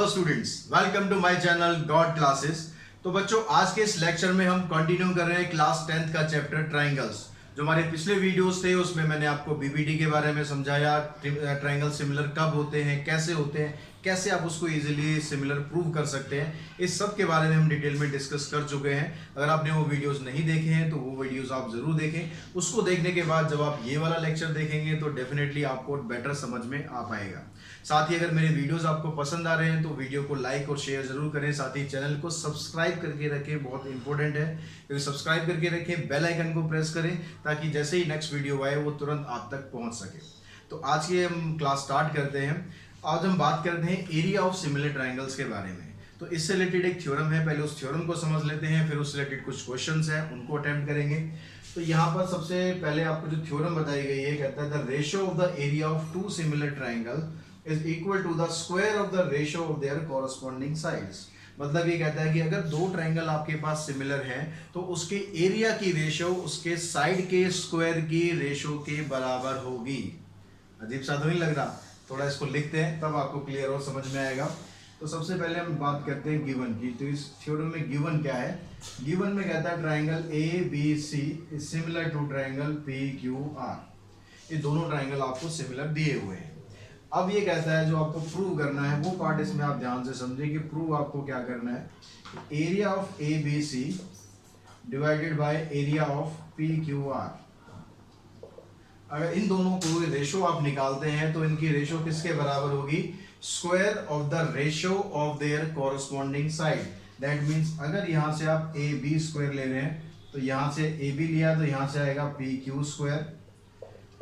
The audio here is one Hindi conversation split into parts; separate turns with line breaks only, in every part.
Hello students, welcome to my channel God classes. तो बच्चों, आज के इस लेक्चर में हम कंटिन्यू कर रहे हैं क्लास 10th का चैप्टर ट्रायंगल्स। जो हमारे पिछले वीडियोस थे उसमें मैंने आपको बीबीडी के बारे में समझाया, ट्रायंगल सिमिलर कब होते हैं, कैसे होते हैं, कैसे आप उसको इजीली सिमिलर प्रूव कर सकते हैं। इस सब के बारे में हम डिटेल में डिस्कस कर चुके हैं। अगर आपने वो वीडियोस नहीं देखे हैं तो वो वीडियोस आप जरूर देखें। उसको देखने के बाद जब आप ये वाला लेक्चर देखेंगे तो डेफिनेटली आपको बेटर समझ में आ पाएगा। साथ ही अगर मेरे वीडियोस आपको पसंद आ रहे हैं तो वीडियो को लाइक और शेयर जरूर करें। साथ ही चैनल को सब्सक्राइब करके रखें, बहुत इंपॉर्टेंट है, क्योंकि सब्सक्राइब करके रखें, बेल आइकन को प्रेस करें ताकि जैसे ही नेक्स्ट वीडियो आए वो तुरंत आप तक पहुंच सके। तो आज की हम क्लास स्टार्ट करते हैं। आज हम बात करते हैं एरिया ऑफ सिमिलर ट्रायंगल्स के बारे में। तो इससे रिलेटेड एक थ्योरम है, पहले उस थ्योरम को समझ लेते हैं, फिर उससे रिलेटेड कुछ क्वेश्चंस हैं उनको अटेम्प्ट करेंगे। तो यहाँ पर सबसे पहले आपको जो थ्योरम बताई गई है, कहता है the ratio of the area of two similar triangle is equal to the square of the ratio of their corresponding sides. मतलब ये कहता है कि अगर दो ट्रायंगल आपके पास सिमिलर हैं तो उसके एरिया की रेशियो उसके साइड के स्क्वायर की रेशियो के बराबर होगी। अजीब सा तो नहीं लग रहा? थोड़ा इसको लिखते हैं तब आपको क्लियर और समझ में आएगा। तो सबसे पहले हम बात करते हैं गिवन की। तो इस थ्योरम में गिवन क्या है? गिवन में कहता है triangle A B C is similar to triangle P Q R. ये दोनों ट्रायंगल आपको सिमिलर दिए हुए हैं। अब ये कहता है जो आपको प्रूव करना है वो पार्ट इसमें आप ध्यान से समझिए कि प्रूव आपको क्या करना है। Area of A B C divided by area of P Q R. अगर इन दोनों को रेशो आप निकालते हैं तो इनकी रेशो किसके बराबर होगी? Square of the ratio of their corresponding side. That means अगर यहां से आप ए बी स्क्वायर ले रहे हैं तो यहां से ए बी लिया तो यहां से आएगा पी क्यू स्क्वायर,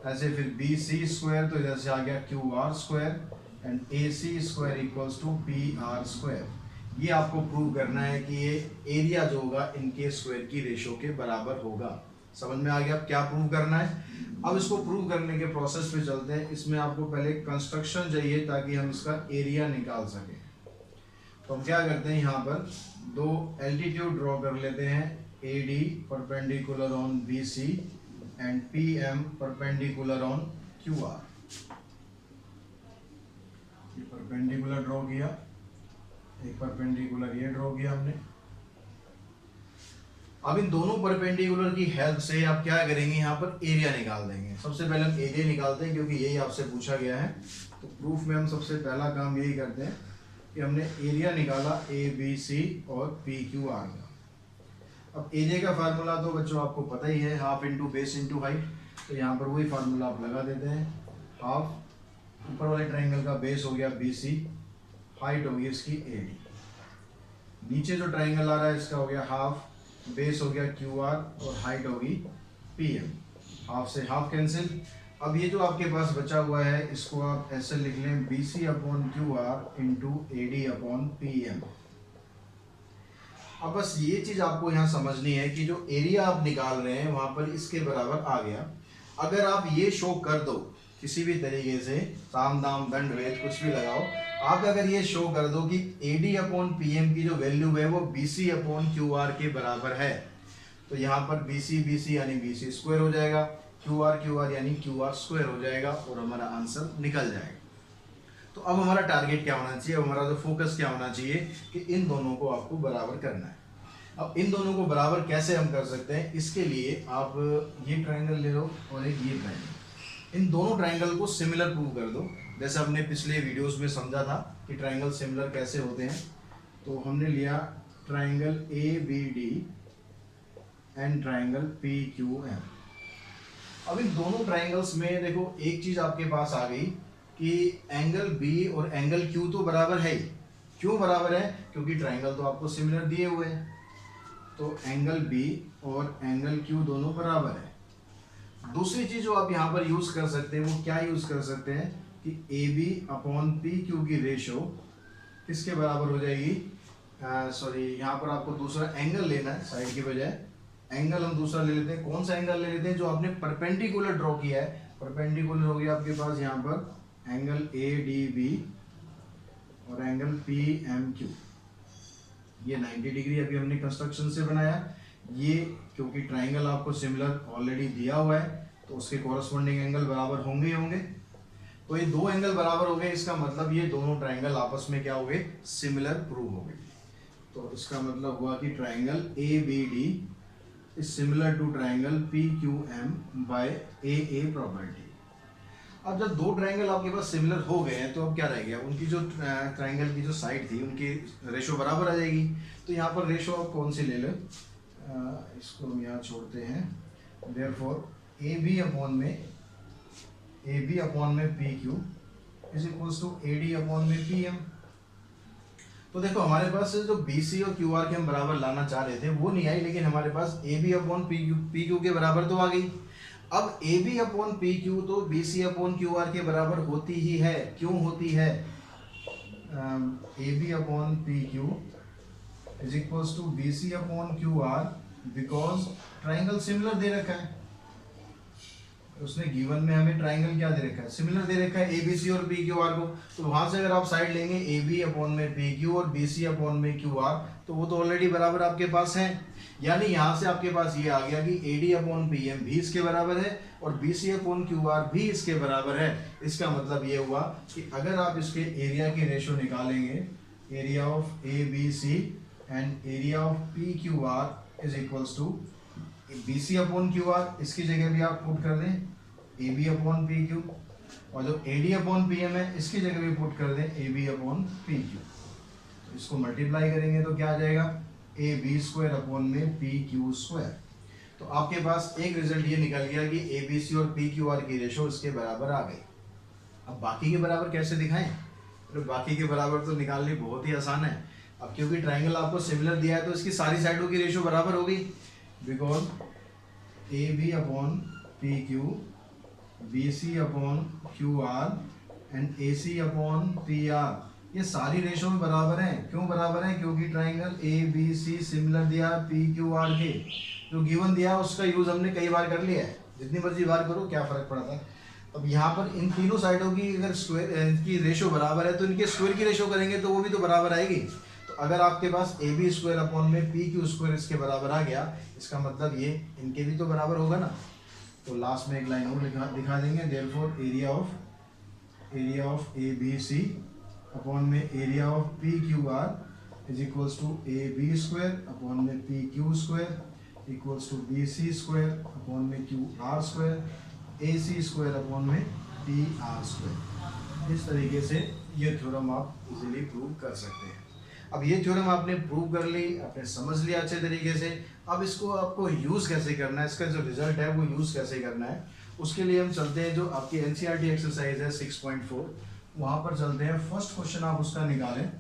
ऐसे फिर बी सी स्क्वायर तो इधर से आ गया Q R square and A C square equals to P R square. ये आपको प्रूव करना है कि ये एरिया जो होगा इनके स्क्वायर की रेशो के बराबर होगा। समझ में आ गया अब क्या प्रूव करना है? अब इसको प्रूव करने के प्रोसेस पे चलते हैं। इसमें आपको पहले कंस्ट्रक्शन चाहिए ताकि हम इसका एरिया निकाल सकें। तो हम क्या करते हैं, यहाँ पर दो एल्टीट्यूड ड्रॉ कर लेते हैं। A D perpendicular on B C and P M perpendicular on Q R. ये परपेंडिकुलर ड्रॉ किया, एक परपेंडिकुलर ये ड्रॉ किया हमने। अब इन दोनों परपेंडिकुलर की हेल्प से आप क्या करेंगे, यहाँ पर एरिया निकाल देंगे। सबसे पहले हम एरिया निकालते हैं क्योंकि यही आपसे पूछा गया है। तो प्रूफ में हम सबसे पहला काम यही करते हैं कि हमने एरिया निकाला ए बी सी और पी क्यू आर का। अब एरिया का फार्मूला तो बच्चों आपको पता ही है, half into base into height. तो यहाँ पर वही फार्मूला आप लगा देते हैं। हाफ ऊपर वाले ट्राइंगल का बेस हो गया बी सी, हाइट होगी इसकी ए डी। नीचे जो ट्राइंगल आ रहा है इसका हो गया हाफ, बेस हो गया क्यू आर और हाइट होगी पी एम। हाफ से हाफ कैंसिल। अब ये जो आपके पास बचा हुआ है इसको आप ऐसे लिख लें, B C upon Q R into A D upon P M. अब बस ये चीज आपको यहाँ समझनी है कि जो एरिया आप निकाल रहे हैं वहां पर इसके बराबर आ गया। अगर आप ये शो कर दो किसी भी तरीके से, साम दाम दंड भेद कुछ भी लगाओ, आप अगर ये शो कर दो कि A D upon P M की जो वैल्यू है वो B C upon Q R के बराबर है, तो यहाँ पर बी सी यानी बी सी स्क्वायर हो जाएगा, क्यू आर यानी क्यू आर स्क्वायर हो जाएगा और हमारा आंसर निकल जाएगा। तो अब हमारा टारगेट क्या होना चाहिए, अब हमारा जो फोकस क्या होना चाहिए कि इन दोनों को आपको बराबर करना है। अब इन दोनों को बराबर कैसे हम कर सकते हैं, इसके लिए आप ये ट्रायंगल ले लो और एक ये ट्रायंगल, इन दोनों ट्रायंगल को सिमिलर प्रूव कर दो। जैसे हमने पिछले वीडियोस में समझा था कि ट्रायंगल सिमिलर कैसे होते हैं। तो हमने लिया triangle A B D and triangle P Q M. अब इन दोनों ट्रायंगल्स में देखो एक चीज आपके पास आ गई कि एंगल बी और एंगल क्यू तो बराबर है ही। क्यों बराबर है? क्योंकि ट्रायंगल तो आपको सिमिलर दिए हुए हैं। तो एंगल बी और एंगल क्यू दोनों बराबर है। दूसरी चीज जो आप यहाँ पर यूज कर सकते हैं वो क्या यूज कर सकते हैं कि A B upon P Q की रेशो किसके बराबर हो जाएगी? सॉरी, यहाँ पर आपको दूसरा एंगल लेना है साइड की बजाय। एंगल हम दूसरा ले लेते हैं। कौन सा एंगल ले लेते हैं? जो आपने परपेंडिकुलर ड्रॉ किया है। परपेंडिकुलर हो गया आपके पास यहाँ पर एंगल ए डी बी और एंगल पी एम क्यू। ये 90 डिग्री अभी हमने कंस्ट्रक्शन से बनाया। ये क्योंकि ट्राइंगल आपको सिमिलर ऑलरेडी दिया हुआ है तो उसके कॉरस्पॉन्डिंग एंगल बराबर होंगे ही होंगे। तो ये दो एंगल बराबर हो गए, इसका मतलब ये दोनों ट्राइंगल आपस में क्या हो गए, सिमिलर प्रूव हो गए। तो इसका मतलब हुआ कि triangle A B D is similar to triangle P Q M by A property. अब जब दो ट्राइंगल आपके पास सिमिलर हो गए हैं तो अब क्या रह गया, उनकी जो ट्राइंगल की जो साइड थी उनकी रेशो बराबर आ जाएगी। तो यहाँ पर रेशो आप कौन सी ले लो, इसको हम यहाँ छोड़ते हैं। देयरफॉर ए बी अपॉन में P Q is equals to A D upon में पी एम। तो देखो हमारे पास जो बी सी और क्यू आर के हम बराबर लाना चाह रहे थे वो नहीं आई, लेकिन हमारे पास A B upon P Q के बराबर तो आ गई। अब A B upon P Q तो B C upon Q R के बराबर होती ही है। क्यों होती है, A B upon P Q is equals to B C upon Q R, because triangle similar दे रखा है। उसने गिवन में हमें ट्राइंगल क्या दे रखा है, सिमिलर दे रखा है, ए बी सी और पी क्यू आर को। तो वहां से अगर आप साइड लेंगे ए बी अपॉन में पी क्यू और बी सी अपॉन में क्यू आर, तो वो तो ऑलरेडी बराबर आपके पास है। यानी यहाँ से आपके पास ये आ गया कि A D upon P M भी इसके बराबर है और B C upon Q R भी इसके बराबर है। इसका मतलब ये हुआ कि अगर आप इसके एरिया की रेशो निकालेंगे, area of A B C and area of P Q R is equals to B C upon Q R, इसकी जगह भी आप पुट कर दें A B upon P Q, और जो A D upon P M है इसकी जगह भी पुट कर दें A B upon P Q. तो इसको मल्टीप्लाई करेंगे तो क्या आ जाएगा, ए बी स्क्वायर अपॉन में पी क्यू स्क्वायर। तो आपके पास एक रिजल्ट ये निकल गया कि ए बी सी और पी क्यू आर की रेशो इसके बराबर आ गई। अब बाकी के बराबर कैसे दिखाएं, तो बाकी के बराबर तो निकालनी बहुत ही आसान है। अब क्योंकि ट्राइंगल आपको सिमिलर दिया है तो इसकी सारी साइडों की रेशो बराबर हो गई, because A B upon P Q, B C upon Q R and A C upon P R, ये सारी रेशो में बराबर हैं। क्यों बराबर है, क्योंकि triangle A B C similar दिया पी क्यू आर के, जो गिवन दिया है उसका यूज हमने कई बार कर लिया है, जितनी मर्जी बार करो क्या फर्क पड़ता है। अब यहाँ पर इन तीनों साइडों की अगर स्क्वायर की रेशो बराबर है तो इनके स्क्वायर की रेशो करेंगे तो वो भी तो बराबर आएगी। तो अगर आपके पास ए बी स्क्वायर अपॉन में पी क्यू स्क्वायर इसके बराबर आ गया, इसका मतलब ये इनके भी तो बराबर होगा ना। तो लास्ट में एक लाइन और दिखा देंगे, therefore area of A B C upon में area of P Q R is equals to A B square upon में P Q square equals to B C square upon में Q R square, A C square upon में पी आर स्क्वायर। इस तरीके से ये थ्योरम आप इजीली प्रूव कर सकते हैं। अब ये थ्योरम आपने प्रूव कर ली, आपने समझ लिया अच्छे तरीके से। अब इसको आपको यूज़ कैसे करना है, इसका जो रिजल्ट है वो यूज़ कैसे करना है, उसके लिए हम चलते हैं जो आपकी एनसीईआरटी एक्सरसाइज है 6.4, वहाँ पर चलते हैं। फर्स्ट क्वेश्चन आप उसका निकालें।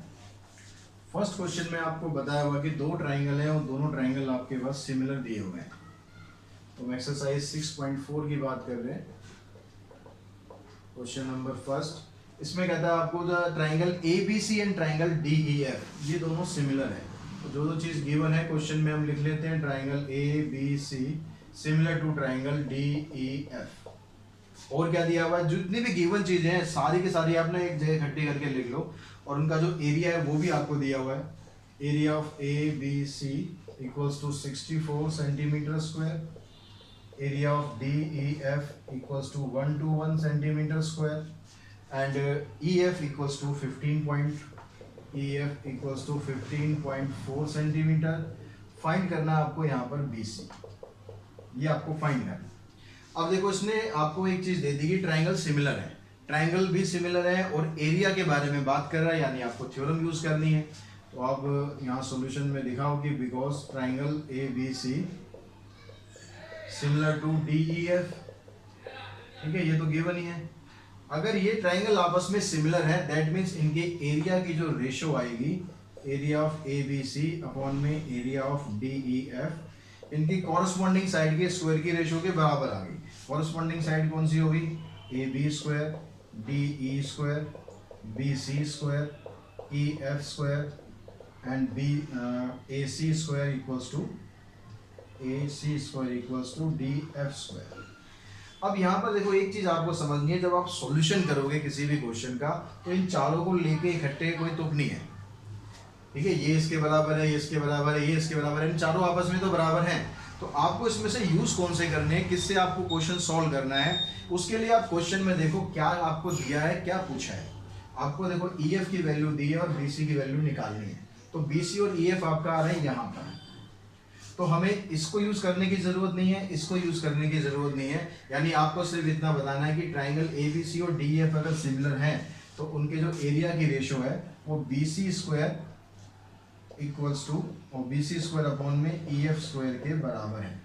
फर्स्ट क्वेश्चन में आपको बताया हुआ कि दो ट्राइंगल हैं और दोनों ट्राइंगल आपके पास सिमिलर दिए हुए हैं। तो हम एक्सरसाइज 6.4 की बात कर रहे हैं। क्वेश्चन नंबर फर्स्ट, इसमें कहता है आपको the triangle A B C and triangle D E F, ये दोनों सिमिलर है। तो जो जो चीज़ गिवन है क्वेश्चन में हम लिख लेते हैं, triangle A B C similar to triangle D E F. और क्या दिया हुआ है, जितनी भी गिवन चीजें हैं सारी की सारी आपने एक जगह इकट्ठी करके लिख लो, और उनका जो एरिया है वो भी आपको दिया हुआ है। Area of A B C equals to 64 centimetre square, area of D E F equals to 121 centimetre square, and E F equals to 15.4 centimetre. Find करना है आपको यहाँ पर बी सी, ये आपको फाइंड करना। अब देखो इसने आपको एक चीज दे दी कि ट्राइंगल सिमिलर है, ट्राइंगल भी सिमिलर है और एरिया के बारे में बात कर रहा है, यानी आपको थ्योरम यूज करनी है। तो आप यहाँ सॉल्यूशन में दिखाओ कि because triangle A B C similar to D E F, ठीक है, ये तो गिवन ही है। अगर ये ट्राइंगल आपस में सिमिलर है दैट मीन्स इनके एरिया की जो रेशो आएगी, area of A B C upon में area of D E F, इनकी कॉरस्पॉन्डिंग साइड के स्क्वायर की रेशो के बराबर आ गई। कॉरस्पॉन्डिंग साइड कौन सी होगी, A B square, D E square, B C square, E F square and B A C square equals to D F square. अब यहाँ पर देखो एक चीज आपको समझनी है, जब आप सॉल्यूशन करोगे किसी भी क्वेश्चन का तो इन चारों को लेके इकट्ठे कोई तुक नहीं है, ठीक है। ये इसके बराबर है, ये इसके बराबर है, ये इसके बराबर है, इन चारों आपस में तो बराबर हैं। तो तो आपको इसमें से यूज कौन से करने हैं, किससे आपको क्वेश्चन सॉल्व करना है, उसके लिए आप क्वेश्चन में देखो क्या आपको दिया है, क्या पूछा है। आपको देखो EF की वैल्यू दी है और BC की वैल्यू निकालनी है। तो BC और EF आपका आ रहा है यहाँ पर, तो हमें इसको यूज करने की जरूरत नहीं है, इसको यूज करने की जरूरत नहीं है। यानी आपको सिर्फ इतना बताना है कि ट्राइंगल ABC और DEF अगर सिमिलर हैं तो उनके जो एरिया की रेशो है वो BC स्क्वायर इक्वल्स टू और BC स्क्वायर अपॉन में EF स्क्वायर के बराबर है।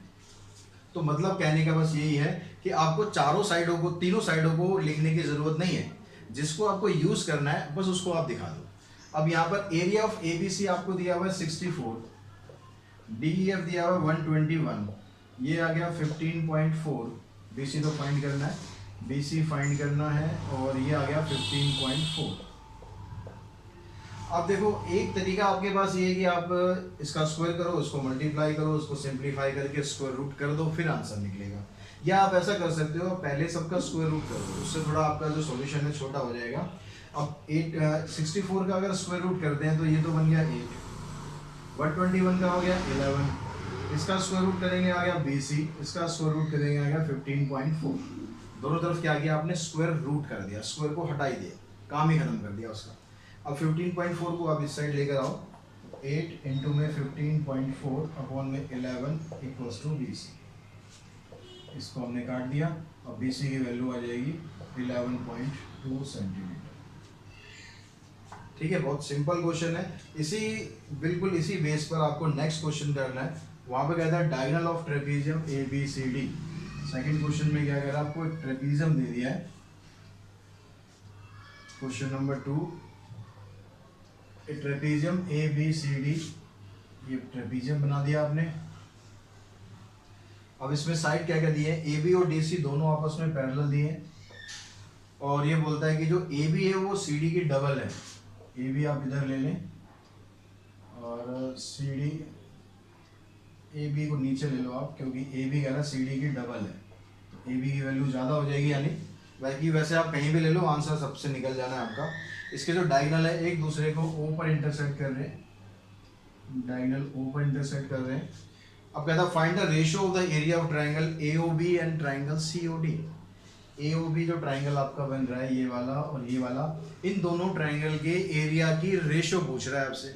तो मतलब कहने का बस यही है कि आपको चारों साइडों को, तीनों साइडों को लिखने की जरूरत नहीं है, जिसको आपको यूज करना है बस उसको आप दिखा दो। अब यहाँ पर एरिया ऑफ ABC आपको दिया हुआ है 64, DEF दिया हुआ है 121, ये आ गया 15.4, BC तो फाइंड करना है, BC फाइंड करना है और ये आ गया 15.4। अब देखो एक तरीका आपके पास ये है कि आप इसका स्क्वायर करो, उसको मल्टीप्लाई करो, उसको सिंप्लीफाई करके स्क्वायर रूट कर दो, फिर आंसर निकलेगा। या आप ऐसा कर सकते हो, पहले सबका स्क्वायर रूट कर दो, उससे थोड़ा आपका जो सॉल्यूशन है छोटा हो जाएगा। अब 64 का अगर स्क्वायर रूट करते हैं तो ये तो बन गया 8, 121 का हो गया 11, इसका स्क्वायर रूट करेंगे आ गया BC, इसका स्क्वायर रूट करेंगे आ गया 15.4। दोनों तरफ क्या किया आपने, स्क्वायर रूट कर दिया, स्क्वायर को हटाई दिया, काम ही खत्म कर दिया उसका। अब 15.4 को आप इस साइड लेकर आओ, 8 इंटू में 15.4 अपॉन में 11 इक्वल्स टू BC, इसको हमने काट दिया और BC की वैल्यू आ जाएगी 11.2 सेंटीमीटर। ठीक है, बहुत सिंपल क्वेश्चन है। बिल्कुल इसी बेस पर आपको नेक्स्ट क्वेश्चन करना है। वहां पे कहता है diagonal of trapezium ABCD। Second question में क्या कह रहा है, आपको एक ट्रेपीजियम दे दिया है, क्वेश्चन नंबर 2, ट्रेपीजियम ABCD, ये ट्रेपीजियम बना दिया आपने। अब इसमें साइड क्या क्या दिए हैं, AB और DC दोनों आपस में पैरेलल दिए हैं, और ये बोलता है कि जो AB है वो CD की डबल है। AB आप इधर ले लें और CD, AB को नीचे ले लो आप, क्योंकि AB कह रहा है CD की डबल है, तो AB की वैल्यू ज़्यादा हो जाएगी। यानी बाकी वैसे आप कहीं भी ले लो, आंसर सबसे निकल जाना है आपका। इसके जो डायगोनल है एक दूसरे को O पर इंटरसेक्ट कर रहे हैं, डायगोनल O पर इंटरसेक्ट कर रहे हैं। अब कहता है find the ratio of the area of triangle AOB and triangle COD। AOB जो ट्रायंगल आपका बन रहा है, ये वाला और ये वाला, इन दोनों ट्रायंगल के एरिया की रेशियो पूछ रहा है आपसे।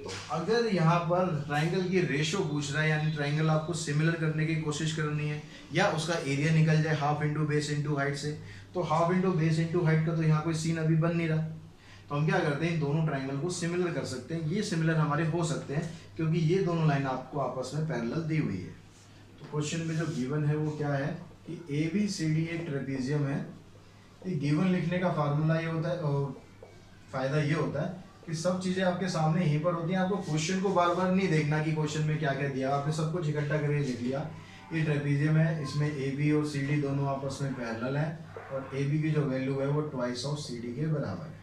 तो अगर यहाँ पर ट्रायंगल की रेशियो पूछ रहा है, यानी ट्रायंगल आपको सिमिलर करने की कोशिश करनी है, या उसका एरिया निकल जाए half into base into height से, तो half into base into height का तो यहाँ कोई सीन अभी बन नहीं रहा, तो हम क्या करते हैं, इन दोनों ट्रायंगल को सिमिलर कर सकते हैं। ये सिमिलर हमारे हो सकते हैं क्योंकि ये दोनों लाइन आपको आपस में पैरेलल दी हुई है। तो क्वेश्चन में जो गिवन है वो क्या है कि ABCD एक ट्रेपीजियम है। ये गिवन लिखने का फार्मूला ये होता है, और फायदा ये होता है कि सब चीज़ें आपके सामने यहीं पर होती हैं, आपको क्वेश्चन को बार बार नहीं देखना कि क्वेश्चन में क्या क्या दिया, आपने सब कुछ इकट्ठा करके लिख लिया। ये ट्रेपीजियम है, इसमें AB और CD दोनों आपस में पैरेलल हैं, और AB की जो वैल्यू है वो ट्वाइस ऑफ CD के बराबर है।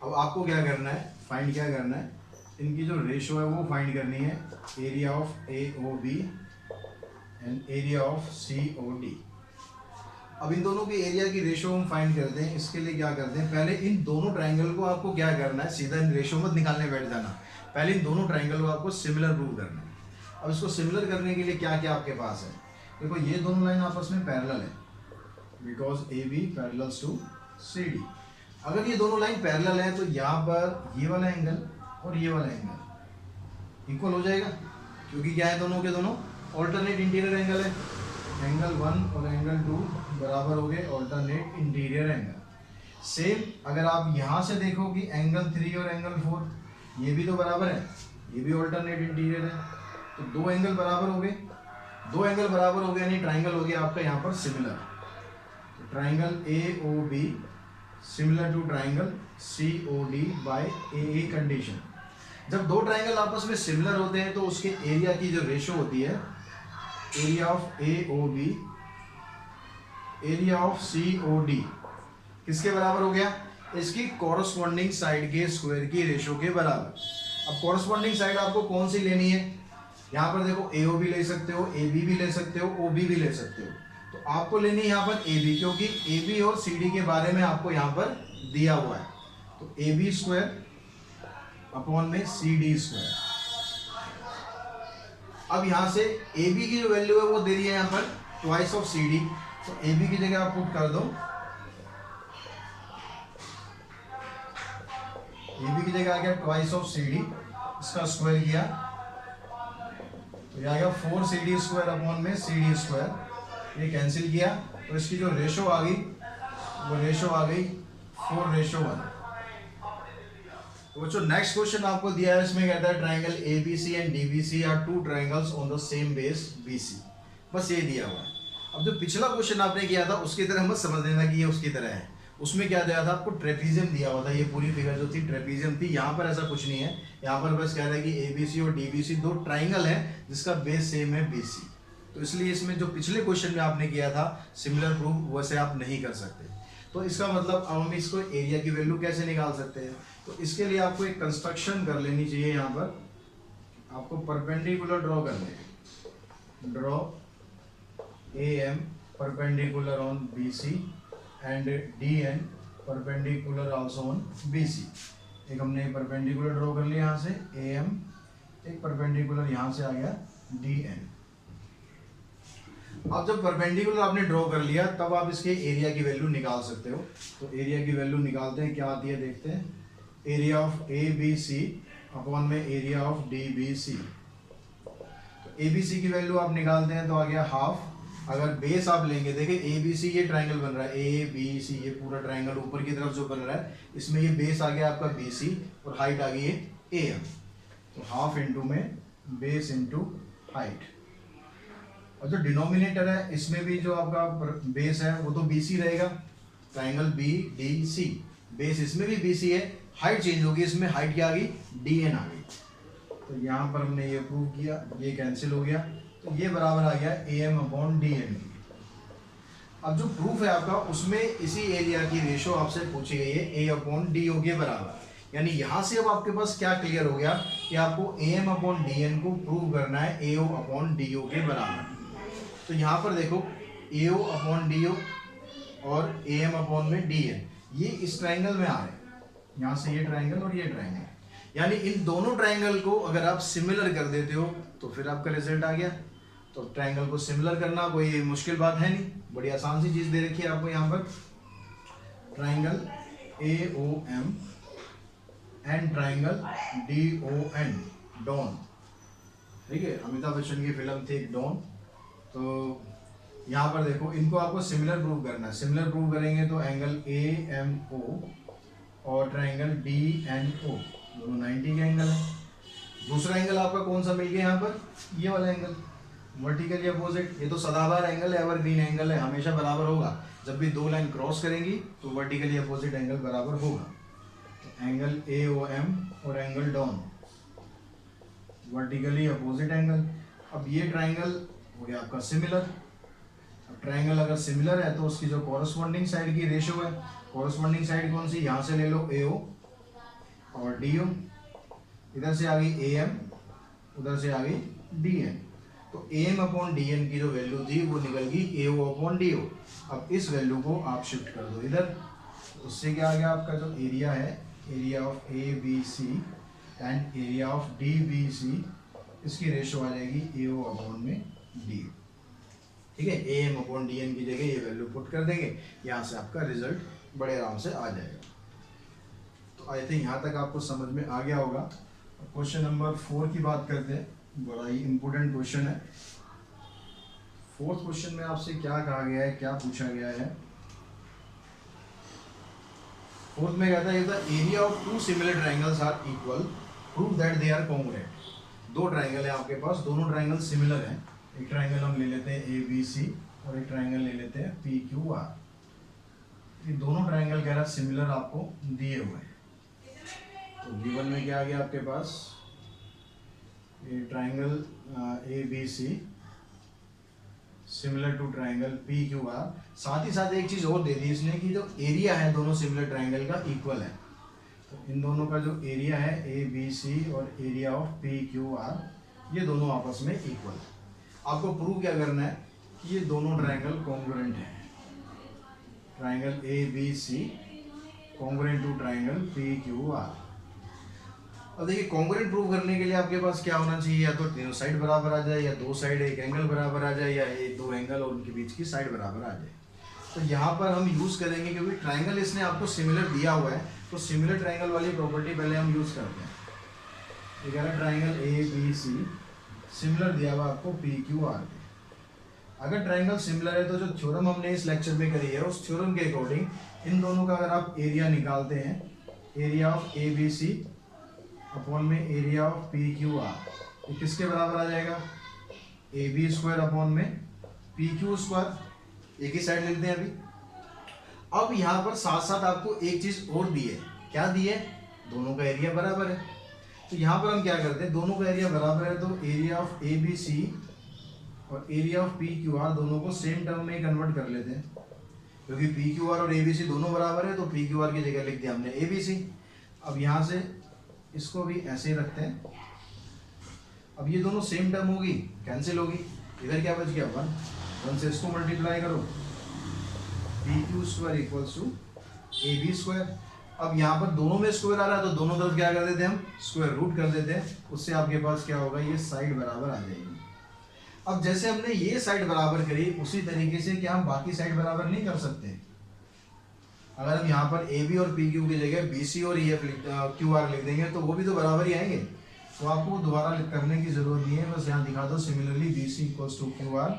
अब आपको क्या करना है, फाइंड क्या करना है, इनकी जो रेशो है वो फाइंड करनी है, area of AOB and area of COD। अब इन दोनों की एरिया की रेशो हम फाइंड करते हैं। इसके लिए क्या करते हैं, पहले इन दोनों ट्रायंगल को आपको क्या करना है, सीधा इन रेशो मत निकालने बैठ जाना, पहले इन दोनों ट्रायंगल को आपको सिमिलर प्रूव करना है। अब इसको सिमिलर करने के लिए क्या क्या आपके पास है, देखो ये दोनों लाइन आपस में पैरेलल है, because AB parallels to CD। अगर ये दोनों लाइन पैरेलल है तो यहाँ पर ये वाला एंगल और ये वाला एंगल इक्वल हो जाएगा, क्योंकि क्या है, दोनों के दोनों ऑल्टरनेट इंटीरियर एंगल है। एंगल 1 और एंगल 2 बराबर हो गए ऑल्टरनेट इंटीरियर एंगल। सेम अगर आप यहाँ से देखो कि एंगल 3 और एंगल 4 ये भी तो बराबर है, ये भी ऑल्टरनेट इंटीरियर है, तो दो एंगल बराबर हो गए, दो एंगल बराबर हो गए, यानी ट्राइंगल हो गया आपका यहाँ पर सिमिलर। तो triangle AOB similar to triangle COD by AA condition. जब दो ट्राइंगल आपस में सिमिलर होते हैं तो उसके एरिया की जो रेशो होती है, area of AOB area of COD किसके बराबर हो गया, इसकी कॉरस्पॉन्डिंग साइड के स्क्वायर की रेशो के बराबर। अब कॉरस्पॉन्डिंग साइड आपको कौन सी लेनी है, यहाँ पर देखो AOB ले सकते हो, AB भी ले सकते हो, OB भी ले सकते हो। तो आपको लेनी है यहाँ पर AB, क्योंकि AB और CD के बारे में आपको यहाँ पर दिया हुआ है। तो AB स्क्वायर अपॉन में CD स्क्वायर। अब यहाँ से ए बी की जो वैल्यू है वो दे दी है यहाँ पर ट्वाइस ऑफ सी डी, तो ए बी की जगह आप पुट कर दो, ए बी की जगह आ गया ट्वाइस ऑफ सी डी, इसका स्क्वायर किया तो ये आ गया 4 सी डी स्क्वायर अपॉन में सी डी स्क्वायर, ये कैंसिल किया तो इसकी जो रेशो आ गई वो रेशो आ गई 4:1। तो जो नेक्स्ट क्वेश्चन आपको दिया है इसमें कहता है triangle ABC and DBC are two triangles on the same base BC, बस ये दिया हुआ है। अब जो पिछला क्वेश्चन आपने किया था उसकी तरह मत समझ लेना कि ये उसकी तरह है, उसमें क्या दिया था आपको, ट्रेपीजियम दिया हुआ था, ये पूरी फिगर जो थी ट्रेपीजियम थी। यहाँ पर ऐसा कुछ नहीं है, यहाँ पर बस कह रहा है कि एबीसी और डीबीसी दो ट्राइंगल है जिसका बेस सेम है बीसी, तो इसलिए इसमें जो पिछले क्वेश्चन में आपने किया था सिमिलर प्रूफ वैसे आप नहीं कर सकते। तो इसका मतलब अब हम इसको एरिया की वैल्यू कैसे निकाल सकते हैं, तो इसके लिए आपको एक कंस्ट्रक्शन कर लेनी चाहिए। यहाँ पर आपको परपेंडिकुलर ड्रॉ करने हैं, draw A M perpendicular on B C and D N perpendicular also on B C. एक हमने परपेंडिकुलर ड्रॉ कर लिया यहाँ से ए एम, एक परपेंडिकुलर यहाँ से आ गया डी एन। अब जब परपेंडिकुलर आपने ड्रॉ कर लिया तब आप इसके एरिया की वैल्यू निकाल सकते हो। तो एरिया की वैल्यू निकालते हैं, क्या आती है देखते हैं, area of A B C upon में area of D B C. तो ए बी सी की वैल्यू आप निकालते हैं तो आ गया हाफ। अगर बेस आप लेंगे, देखिए ए बी सी ये ट्राइंगल बन रहा है, ए बी सी ये पूरा ट्राइंगल ऊपर की तरफ जो बन रहा है इसमें ये बेस आ गया आपका बी सी और हाइट आ गई है ए एम, तो हाफ इंटू में बेस इंटू हाइट। और जो डिनोमिनेटर है इसमें भी जो आपका बेस है वो तो BC रहेगा, triangle B D C, base इसमें भी BC है, हाइट चेंज होगी, इसमें हाइट क्या आ गई DN आ गई। तो यहाँ पर हमने ये प्रूव किया, ये कैंसिल हो गया, तो ये बराबर आ गया AM अपॉन DN। अब जो प्रूफ है आपका उसमें इसी एरिया की रेशो आपसे पूछी गई है A अपॉन DO के बराबर, यानी यहाँ से अब आपके पास क्या क्लियर हो गया कि आपको AM अपॉन DN को प्रूव करना है AO अपॉन DO के बराबर। तो यहाँ पर देखो AO अपॉन DO और AM अपॉन में DN, ये इस ट्राइंगल में आ रहे हैं, यहाँ से ये ट्राइंगल और ये ट्राइंगल, यानी इन दोनों ट्राइंगल को अगर आप सिमिलर कर देते हो तो फिर आपका रिजल्ट आ गया। तो ट्राइंगल को सिमिलर करना कोई मुश्किल बात है नहीं, बड़ी आसान सी चीज़ दे रखी है आपको यहाँ पर, triangle AOM and triangle DON, don, ठीक है, अमिताभ बच्चन की फिल्म थी डॉन। तो यहाँ पर देखो इनको आपको सिमिलर प्रूव करना है, सिमिलर प्रूव करेंगे तो एंगल AMO और ट्राइंगल DNO दोनों 90 के एंगल है। दूसरा एंगल आपका कौन सा मिल गया यहाँ पर, ये वाला एंगल वर्टिकली अपोजिट, ये तो सदाबहार एंगल है, एवरग्रीन एंगल है, हमेशा बराबर होगा, जब भी दो लाइन क्रॉस करेंगी तो वर्टिकली अपोजिट एंगल बराबर होगा। तो एंगल AOM और angle don vertically opposite angle. अब ये ट्राइंगल हो गया आपका सिमिलर। अब ट्राइंगल अगर सिमिलर है तो उसकी जो कॉरस्पॉन्डिंग साइड की रेशो है, कॉरस्पॉन्डिंग साइड कौन सी, यहाँ से ले लो AO और DO, इधर से आ गई AM, उधर से आ गई DN। तो AM अपॉन DN की जो वैल्यू थी वो निकल गई AO अपॉन DO। अब इस वैल्यू को आप शिफ्ट कर दो इधर, उससे क्या आ गया आपका जो एरिया है, area of ABC and area of DBC, इसकी रेशो आ जाएगी AO अपॉन में DO, ठीक है। AM अपॉन DN की जगह ये वैल्यू पुट कर देंगे, यहाँ से आपका रिजल्ट बड़े आराम से आ जाएगा। तो आई थिंक यहाँ तक आपको समझ में आ गया होगा। क्वेश्चन नंबर 4 की बात करते हैं, बड़ा ही इंपॉर्टेंट क्वेश्चन है। फोर्थ क्वेश्चन में आपसे क्या कहा गया है, क्या पूछा गया है, फोर्थ में कहता है the area of two similar triangles are equal, prove that they are congruent. दो ट्राइंगल है आपके पास, दोनों ट्राइंगल सिमिलर हैं। एक ट्राइंगल हम ले लेते हैं ABC और एक ट्राइंगल ले लेते हैं PQR। ये दोनों ट्राइंगल कह रहा है सिमिलर आपको दिए हुए हैं। तो गिवन में क्या आ गया आपके पास, ये triangle ABC similar to triangle PQR। साथ ही साथ एक चीज़ और दे दी इसने कि जो एरिया है दोनों सिमिलर ट्राइंगल का इक्वल है। तो इन दोनों का जो एरिया है ABC और एरिया ऑफ PQR, ये दोनों आपस में इक्वल है। आपको प्रूव क्या करना है कि ये दोनों ट्राइंगल कॉन्ग्रुएंट हैं। Triangle ABC congruent to triangle PQR। अब देखिए कॉन्ग्रुएंट प्रूव करने के लिए आपके पास क्या होना चाहिए, या तो तीनों साइड बराबर आ जाए, या दो साइड एक एंगल बराबर आ जाए, या ये दो एंगल और उनके बीच की साइड बराबर आ जाए। तो यहाँ पर हम यूज़ करेंगे, क्योंकि ट्राइंगल इसने आपको सिमिलर दिया हुआ है, तो सिमिलर ट्राइंगल वाली प्रॉपर्टी पहले हम यूज़ करते हैं। ये कह रहा है triangle A B C similar दिया हुआ आपको पी क्यू आर के। अगर ट्राइंगल सिमिलर है तो जो थ्योरम हमने इस लेक्चर में करी है उस थ्योरम के अकॉर्डिंग इन दोनों का अगर आप एरिया निकालते हैं, area of A B C upon में area of P Q R, ये किसके बराबर आ जाएगा, ए बी स्क्वायर अपॉन में पी क्यू स्क्वायर। एक ही साइड लिखते हैं अभी। अब यहाँ पर साथ साथ आपको एक चीज और दी है, क्या दी है, दोनों का एरिया बराबर है। तो यहाँ पर हम क्या करते हैं, दोनों का एरिया बराबर है तो area of A B C और area of P Q R दोनों को सेम टर्म में कन्वर्ट कर लेते हैं, क्योंकि पी क्यू आर और ए बी सी दोनों बराबर है तो पी क्यू आर की जगह लिख दिया हमने ए बी सी। अब यहाँ से इसको भी ऐसे ही रखते हैं। अब ये दोनों सेम टर्म होगी, कैंसिल होगी, इधर क्या बच गया, वन से इसको मल्टीप्लाई करो, P Q square equals to A B square. अब यहाँ पर दोनों में स्क्वायर आ रहा है तो दोनों तरफ क्या कर देते हैं, हम स्क्वायर रूट कर देते हैं, उससे आपके पास क्या होगा, ये साइड बराबर आ जाएगी। अब जैसे हमने ये साइड बराबर करी उसी तरीके से क्या हम बाकी साइड बराबर नहीं कर सकते। अगर हम यहाँ पर ए बी और पी क्यू की जगह बी सी और ई क्यू आर लिख देंगे तो वो भी तो बराबर ही आएंगे, तो आपको दोबारा करने की जरूरत नहीं है, बस यहाँ दिखा दो similarly B C equals to Q R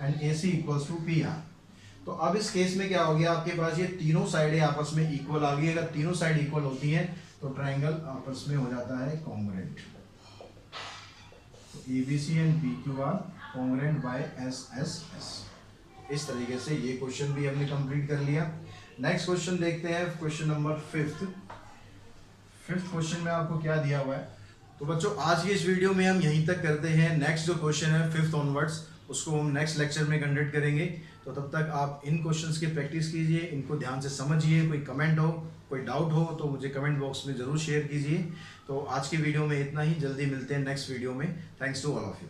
and A C equals to P R. तो अब इस केस में क्या हो गया, आपके पास ये तीनों साइडें आपस में इक्वल आ गई। अगर तीनों साइड इक्वल होती हैं तो ट्राइंगल आपस में हो जाता है congruent. A B C and P Q R congruent by S S S. इस तरीके से ये क्वेश्चन भी हमने कंप्लीट कर लिया। नेक्स्ट क्वेश्चन देखते हैं, क्वेश्चन नंबर फिफ्थ क्वेश्चन में आपको क्या दिया हुआ है। तो बच्चों आज की इस वीडियो में हम यहीं तक करते हैं। नेक्स्ट जो क्वेश्चन है फिफ्थ ऑनवर्ड्स उसको हम नेक्स्ट लेक्चर में कंडक्ट करेंगे। तो तब तक आप इन क्वेश्चंस की प्रैक्टिस कीजिए, इनको ध्यान से समझिए। कोई कमेंट हो, कोई डाउट हो तो मुझे कमेंट बॉक्स में ज़रूर शेयर कीजिए। तो आज की वीडियो में इतना ही, जल्दी मिलते हैं नेक्स्ट वीडियो में। Thanks to all of you.